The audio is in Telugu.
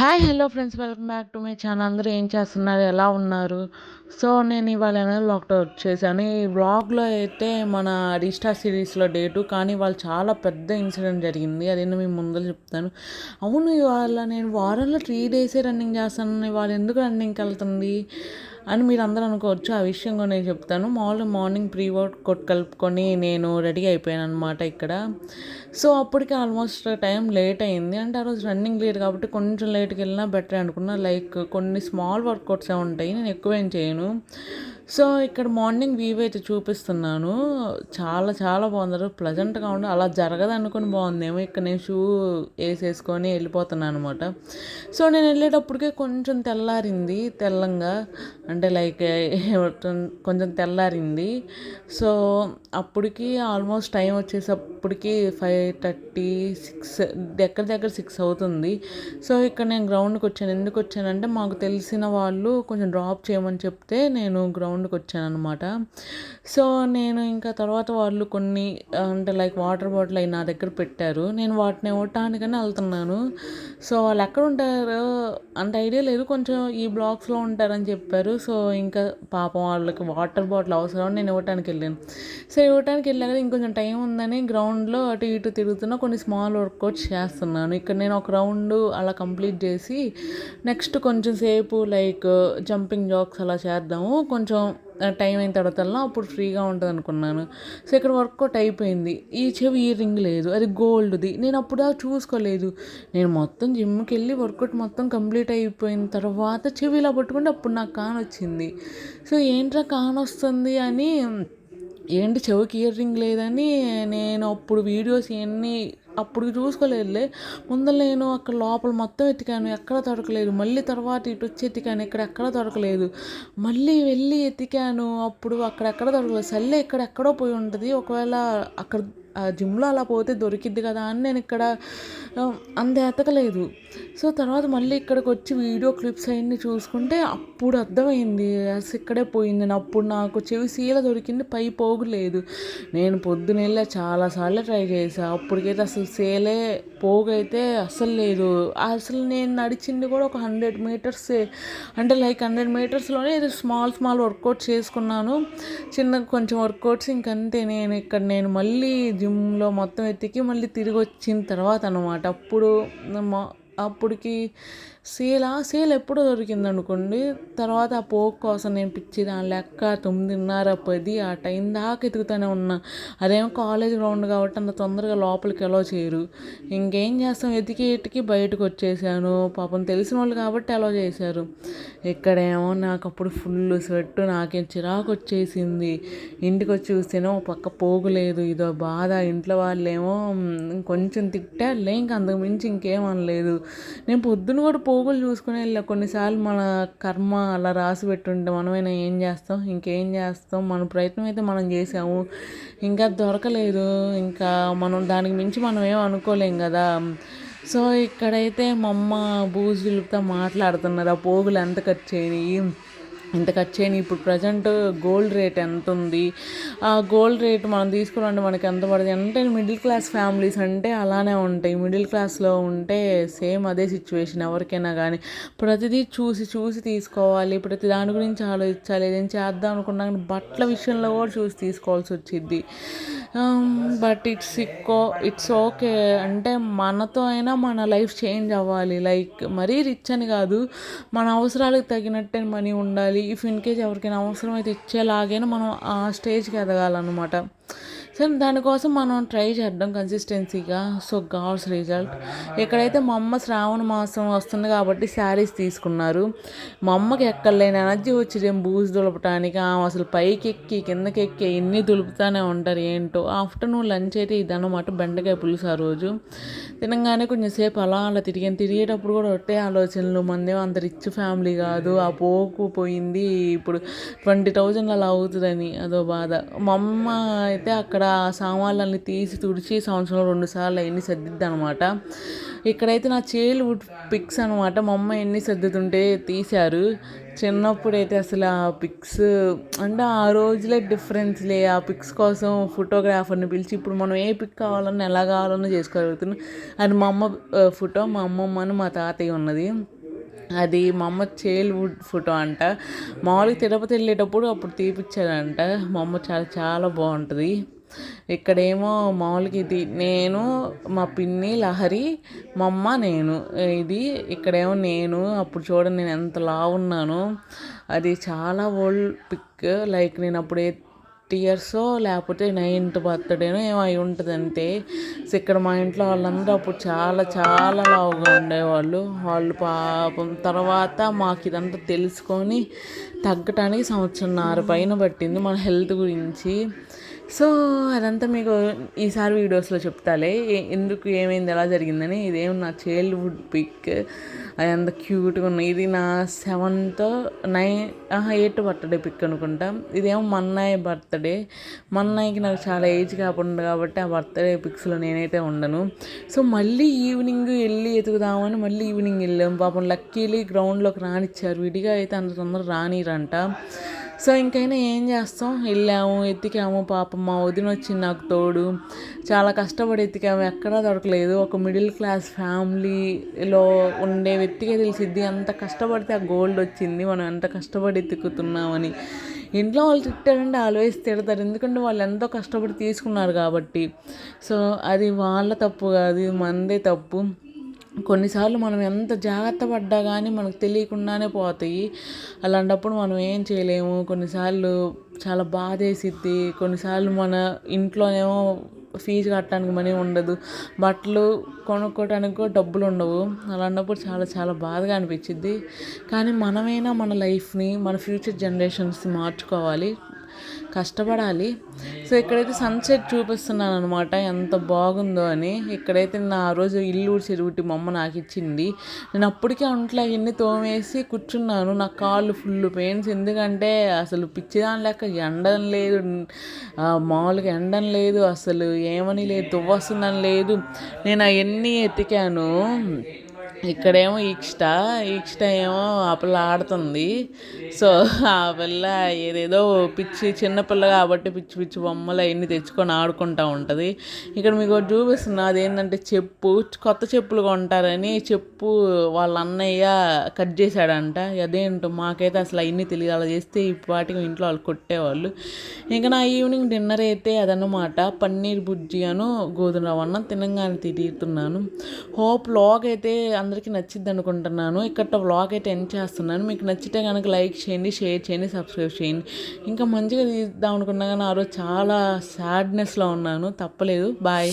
Hi hello friends, welcome back to my channel. అందరూ ఏం చేస్తున్నారు, ఎలా ఉన్నారు? సో నేను ఇవాళ వ్లాగ్తో వచ్చేసాను. ఈ వ్లాగ్లో అయితే మన రీస్టార్ సిరీస్లో డేటు, కానీ వాళ్ళు చాలా పెద్ద ఇన్సిడెంట్ జరిగింది. అదేంటో మేము ముందర చెప్తాను. అవును, ఇవాళ నేను వారంలో 3 డేసే రన్నింగ్ చేస్తాను, ఇవాళ ఎందుకు రన్నింగ్కి వెళ్తుంది అని మీరు అందరూ అనుకోవచ్చు. ఆ విషయం కూడా నేను చెప్తాను. మార్నింగ్ ప్రీ వర్కౌట్ కలుపుకొని నేను రెడీ అయిపోయాను అనమాట ఇక్కడ. సో అప్పటికి ఆల్మోస్ట్ టైం లేట్ అయింది. అంటే ఆ రోజు రన్నింగ్ లేట్ కాబట్టి కొంచెం లేట్కి వెళ్ళినా బెటర్ అనుకున్నా. లైక్ కొన్ని స్మాల్ వర్కౌట్సే ఉంటాయి, నేను ఎక్కువేం చేయను. సో ఇక్కడ మార్నింగ్ వ్యూ అయితే చూపిస్తున్నాను. చాలా చాలా బాగుంది, ప్లెజెంట్గా ఉండి. అలా జరగదు అనుకుని బాగుందేమో. ఇక్కడ నేను షూ వేసేసుకొని వెళ్ళిపోతున్నాను అనమాట. సో నేను వెళ్ళేటప్పటికే కొంచెం తెల్లంగా, అంటే లైక్ కొంచెం తెల్లారింది. సో అప్పటికి ఆల్మోస్ట్ టైం వచ్చేసప్పటికి 5:36, దగ్గర 6 అవుతుంది. సో ఇక్కడ నేను గ్రౌండ్కి వచ్చాను. ఎందుకు వచ్చానంటే మాకు తెలిసిన వాళ్ళు కొంచెం డ్రాప్ చేయమని చెప్తే నేను గ్రౌండ్కి వచ్చాను అనమాట. సో నేను ఇంకా తర్వాత వాళ్ళు కొన్ని అంటే లైక్ వాటర్ బాటిల్ అవి నా దగ్గర పెట్టారు. నేను వాటిని ఇవ్వటానికని వెళ్తున్నాను. సో వాళ్ళు ఎక్కడ ఉంటారు అంత ఐడియా లేదు, కొంచెం ఈ బ్లాక్స్లో ఉంటారని చెప్పారు. సో ఇంకా పాపం వాళ్ళకి వాటర్ బాటిల్ అవసరం, నేను ఇవ్వటానికి వెళ్ళాను. సో ఇవ్వటానికి వెళ్ళాక ఇంకొంచెం టైం ఉందని గ్రౌండ్లో అటు ఇటు తిరుగుతున్నా, కొన్ని స్మాల్ వర్కౌట్స్ చేస్తున్నాను. ఇక్కడ నేను ఒక రౌండ్ అలా కంప్లీట్ చేసి నెక్స్ట్ కొంచెం సేపు లైక్ జంపింగ్ జాక్స్ అలా చేద్దాము, కొంచెం టైం అయిన తర్వాత అప్పుడు ఫ్రీగా ఉంటుంది అనుకున్నాను. సో ఇక్కడ వర్కౌట్ అయిపోయింది. ఈ చెవి ఈ రింగ్ లేదు, అది గోల్డ్ది. నేను అప్పుడు చూసుకోలేదు. నేను మొత్తం జిమ్కి వెళ్ళి వర్కౌట్ మొత్తం కంప్లీట్ అయిపోయిన తర్వాత చెవి ఇలా పట్టుకుంటే అప్పుడు నాకు కానొచ్చింది. సో ఏంట్రా కానొస్తుంది అని, ఏంటి చెవికి ఇయర్ రింగ్ లేదని నేను అప్పుడు వీడియోస్ ఇవన్నీ అప్పుడు చూసుకోలేదులే. ముందర నేను అక్కడ లోపల మొత్తం ఎతికాను, ఎక్కడ దొరకలేదు. మళ్ళీ తర్వాత ఇటు వచ్చి ఎతికాను, ఎక్కడ దొరకలేదు. మళ్ళీ వెళ్ళి ఎతికాను, అప్పుడు అక్కడెక్కడ దొరకలేదు. సర్లే ఎక్కడెక్కడో పోయి ఉంటుంది, ఒకవేళ అక్కడ ఆ జిమ్లో అలా పోతే దొరికిద్ది కదా అని నేను ఇక్కడ అంత ఎతకలేదు. సో తర్వాత మళ్ళీ ఇక్కడికి వచ్చి వీడియో క్లిప్స్ అవన్నీ చూసుకుంటే అప్పుడు అర్థమైంది అసలు ఇక్కడే పోయింది. అప్పుడు నాకు చెవి సీల దొరికింది, పై పోగులేదు. నేను పొద్దునెళ్ళి చాలాసార్లు ట్రై చేశాను. అప్పటికైతే అసలు సేలే పోగైతే అస్సలు లేదు. అసలు నేను నడిచింది కూడా ఒక 100 మీటర్సే, అంటే లైక్ 100 మీటర్స్లోనే ఇది స్మాల్ వర్కౌట్స్ చేసుకున్నాను, చిన్న కొంచెం వర్కౌట్స్. ఇంకంతే. నేను మళ్ళీ జిమ్లో మొత్తం ఎత్తికి మళ్ళీ తిరిగి వచ్చిన తర్వాత అనమాట అప్పటికి సేల్ ఎప్పుడో దొరికింది అనుకోండి. తర్వాత ఆ పోక్ కోసం నేను పిచ్చి దాని లెక్క 9:30, 10 ఆ టైం దాకా ఎతుకుతూనే ఉన్నా. అదేమో కాలేజ్ గ్రౌండ్ కాబట్టి అంత తొందరగా లోపలికి ఎలా చేయరు. ఇంకేం చేస్తాం, ఎతికి బయటకు వచ్చేసాను. పాపం తెలిసిన వాళ్ళు కాబట్టి అలా చేశారు. ఇక్కడేమో నాకు అప్పుడు ఫుల్ స్వెట్, నాకేం చిరాకు వచ్చేసింది. ఇంటికి వచ్చి చూస్తేనో పక్క పోగులేదు, ఇదో బాధ. ఇంట్లో వాళ్ళేమో కొంచెం తిట్టారులే, ఇంక అంతకు మించి ఇంకేం అనలేదు. నేను పొద్దున కూడా పోగులు చూసుకుని వెళ్ళా. కొన్నిసార్లు మన కర్మ అలా రాసి పెట్టుంటే మనమైనా ఏం చేస్తాం, ఇంకేం చేస్తాం. మన ప్రయత్నం అయితే మనం చేసాము, ఇంకా దొరకలేదు. ఇంకా మనం దానికి మించి మనం ఏం అనుకోలేం కదా. సో ఇక్కడైతే మా అమ్మ బూజులతో మాట్లాడుతున్నారు, ఆ పోగులు ఎంత ఖర్చు అయినాయి, ఇంత ఖర్చు అయినాయి. ఇప్పుడు ప్రజెంట్ గోల్డ్ రేట్ ఎంత ఉంది, ఆ గోల్డ్ రేట్ మనం తీసుకోవాలంటే మనకి ఎంత పడుతుంది అంటే, మిడిల్ క్లాస్ ఫ్యామిలీస్ అంటే అలానే ఉంటాయి. మిడిల్ క్లాస్లో ఉంటే సేమ్ అదే సిచ్యువేషన్ ఎవరికైనా కానీ. ప్రతిదీ చూసి తీసుకోవాలి, ప్రతి దాని గురించి ఆలోచించాలి. ఏదైనా చేద్దాం అనుకున్నా కానీ బట్టల విషయంలో కూడా చూసి తీసుకోవాల్సి వచ్చింది. But it's okay. అంటే మనతో అయినా మన లైఫ్ చేంజ్ అవ్వాలి. లైక్ మరీ రిచ్ అని కాదు, మన అవసరాలకు తగినట్టే మనీ ఉండాలి. ఇఫ్ ఇన్ కేస్ ఎవరికైనా అవసరం అయితే ఇచ్చేలాగైనా మనం ఆ స్టేజ్కి ఎదగాలన్నమాట. సో దానికోసం మనం ట్రై చేద్దాం కన్సిస్టెన్సీగా. So God's result. ఇక్కడైతే మా అమ్మ శ్రావణ మాసం వస్తుంది కాబట్టి శారీస్ తీసుకున్నారు. మా అమ్మకి ఎక్కడలేని ఎనర్జీ వచ్చి బూజు దులపటానికి. అసలు పైకి ఎక్కి కిందకి ఎక్కి ఎన్ని దులుపుతానే ఉంటారు ఏంటో. ఆఫ్టర్నూన్ లంచ్ అయితే ఇదన్నమాట, బెండకాయ పులుసు. ఆ రోజు తినగానే కొంచెం సేపు అలా తిరిగేటప్పుడు కూడా ఒట్టే ఆలోచనలు. మందేమో అంత రిచ్ ఫ్యామిలీ కాదు, ఆ పోకు పోయింది, ఇప్పుడు 20,000 అలా అవుతుందని అదో బాధ. మా అమ్మ అయితే అక్కడ సామాన్లన్నీ తీసి తుడిచి సంవత్సరంలో 2 సార్లు అవన్నీ సర్దిద్ది అనమాట. ఇక్కడైతే నా చైల్డ్హుడ్ పిక్స్ అనమాట. మా అమ్మ ఎన్ని సర్దుతుంటే తీశారు. చిన్నప్పుడైతే అసలు ఆ పిక్స్ అంటే ఆ రోజులే డిఫరెన్స్లే. ఆ పిక్స్ కోసం ఫోటోగ్రాఫర్ని పిలిచి ఇప్పుడు మనం ఏ పిక్ కావాలన్నా ఎలా కావాలన్నా చేసుకోగలుగుతున్నాం. అది మా అమ్మ ఫోటో, మా అమ్మమ్మను మా తాతయ్య ఉన్నది. అది మా అమ్మ చైల్డ్హుడ్ ఫోటో అంట. మామూలుగా తిరుపతి వెళ్ళేటప్పుడు అప్పుడు తీపిచ్చారంట. మా అమ్మ చాలా చాలా బాగుంటుంది. ఇక్కడేమో మామూలుగా ఇది నేను, మా పిన్ని లహరి, మా అమ్మ, నేను. ఇది ఇక్కడేమో నేను అప్పుడు చూడండి నేను ఎంత లావున్నాను. అది చాలా ఓల్డ్ పిక్. లైక్ నేను అప్పుడు 8 ఇయర్సో లేకపోతే 9th బర్త్డేనో ఏమో అయి ఉంటుంది అంతే. సో ఇక్కడ మా ఇంట్లో వాళ్ళందరూ అప్పుడు చాలా చాలా లావుగా ఉండేవాళ్ళు. వాళ్ళు పాపం తర్వాత మాకు ఇదంతా తెలుసుకొని తగ్గటానికి 1.5 సంవత్సరం పైన పట్టింది మన హెల్త్ గురించి. సో అదంతా మీకు ఈసారి వీడియోస్లో చెప్తాలే ఎందుకు ఏమైంది ఎలా జరిగిందని. ఇదేం నా చైల్డ్హుడ్ పిక్. అది అంత క్యూట్గా ఉన్నాయి. ఇది నా 8th బర్త్డే పిక్ అనుకుంటా. ఇదేమో మన్నయ్య బర్త్డే. మన్నయ్యకి నాకు చాలా ఏజ్ కాకుండా కాబట్టి ఆ బర్త్డే పిక్స్లో నేనైతే ఉండను. సో మళ్ళీ ఈవినింగ్ వెళ్ళి ఎతుకుదామని మళ్ళీ ఈవినింగ్ వెళ్ళాము. పాపం లక్కీలీ గ్రౌండ్లోకి రానిచ్చారు. విడిగా అయితే అంత తొందర రానిరంట. సో ఇంకైనా ఏం చేస్తాం, వెళ్ళాము ఎత్తికాము. పాపం మా వదిన వచ్చింది నాకు తోడు. చాలా కష్టపడి ఎత్తికాము, ఎక్కడా దొరకలేదు. ఒక మిడిల్ క్లాస్ ఫ్యామిలీలో ఉండే వ్యక్తికే తెలిసిద్ది ఎంత కష్టపడితే ఆ గోల్డ్ వచ్చింది, మనం ఎంత కష్టపడి ఎత్తుకుతున్నామని. ఇంట్లో వాళ్ళు తిట్టారంటే ఆల్వేస్ తిడతారు, ఎందుకంటే వాళ్ళు ఎంతో కష్టపడి తీసుకున్నారు కాబట్టి. సో అది వాళ్ళ తప్పు కాదు, మనదే తప్పు. కొన్నిసార్లు మనం ఎంత జాగ్రత్త పడ్డా కానీ మనకు తెలియకుండానే పోతాయి. అలాంటప్పుడు మనం ఏం చేయలేము. కొన్నిసార్లు చాలా బాధ వేసిద్ది. కొన్నిసార్లు మన ఇంట్లోనేమో ఫీజు కట్టడానికి మనీ ఉండదు, బట్టలు కొనుక్కోవడానికి కూడా డబ్బులు ఉండవు. అలాంటప్పుడు చాలా చాలా బాధగా అనిపించిద్ది. కానీ మనమైనా మన లైఫ్ని మన ఫ్యూచర్ జనరేషన్స్ని మార్చుకోవాలి, కష్టపడాలి. సో ఇక్కడైతే సన్సెట్ చూపిస్తున్నాను అనమాట, ఎంత బాగుందో అని. ఇక్కడైతే నా ఆ రోజు ఇల్లు చెరువుటి మా అమ్మ నాకు ఇచ్చింది. నేను అప్పటికే ఒంట్లో అవన్నీ తోమేసి కూర్చున్నాను. నా కాళ్ళు ఫుల్ పెయిన్స్, ఎందుకంటే అసలు పిచ్చిదాని లెక్క ఎండని లేదు, మామూలుగా ఎండని లేదు, అసలు ఏమని లేదు, తువ్వస్తుందని లేదు. నేను అవన్నీ ఎతికాను. ఇక్కడేమో ఈక్ష ఏమో ఆ పిల్ల ఆడుతుంది. సో ఆ పిల్ల ఏదేదో పిచ్చి చిన్నపిల్ల కాబట్టి పిచ్చి పిచ్చి బొమ్మలు అవన్నీ తెచ్చుకొని ఆడుకుంటూ ఉంటుంది. ఇక్కడ మీకు చూపిస్తున్నా, అదేంటంటే కొత్త చెప్పులు కొంటారని చెప్పు వాళ్ళ అన్నయ్య కట్ చేశాడంట. అదేంటో మాకైతే అసలు అవన్నీ తెలియదు, అలా చేస్తే ఇప్పటికి ఇంట్లో వాళ్ళు కొట్టేవాళ్ళు. ఇంకా నా ఈవినింగ్ డిన్నర్ అయితే అదన్నమాట, పన్నీర్ బుజ్జి అను గోధుమ రవ్వ తినంగానే తిరుగుతున్నాను. హోప్ వ్లాగ్ అయితే అందరికీ నచ్చిద్ది అనుకుంటున్నాను. ఇక్కడ వ్లాగ్ అయితే ఎండ్ చేస్తున్నాను. మీకు నచ్చితే కనుక లైక్ చేయండి, షేర్ చేయండి, సబ్స్క్రైబ్ చేయండి. ఇంకా మంచిగా తీద్దాం అనుకున్నా కానీ ఆ రోజు చాలా సాడ్నెస్లో ఉన్నాను, తప్పలేదు. బాయ్.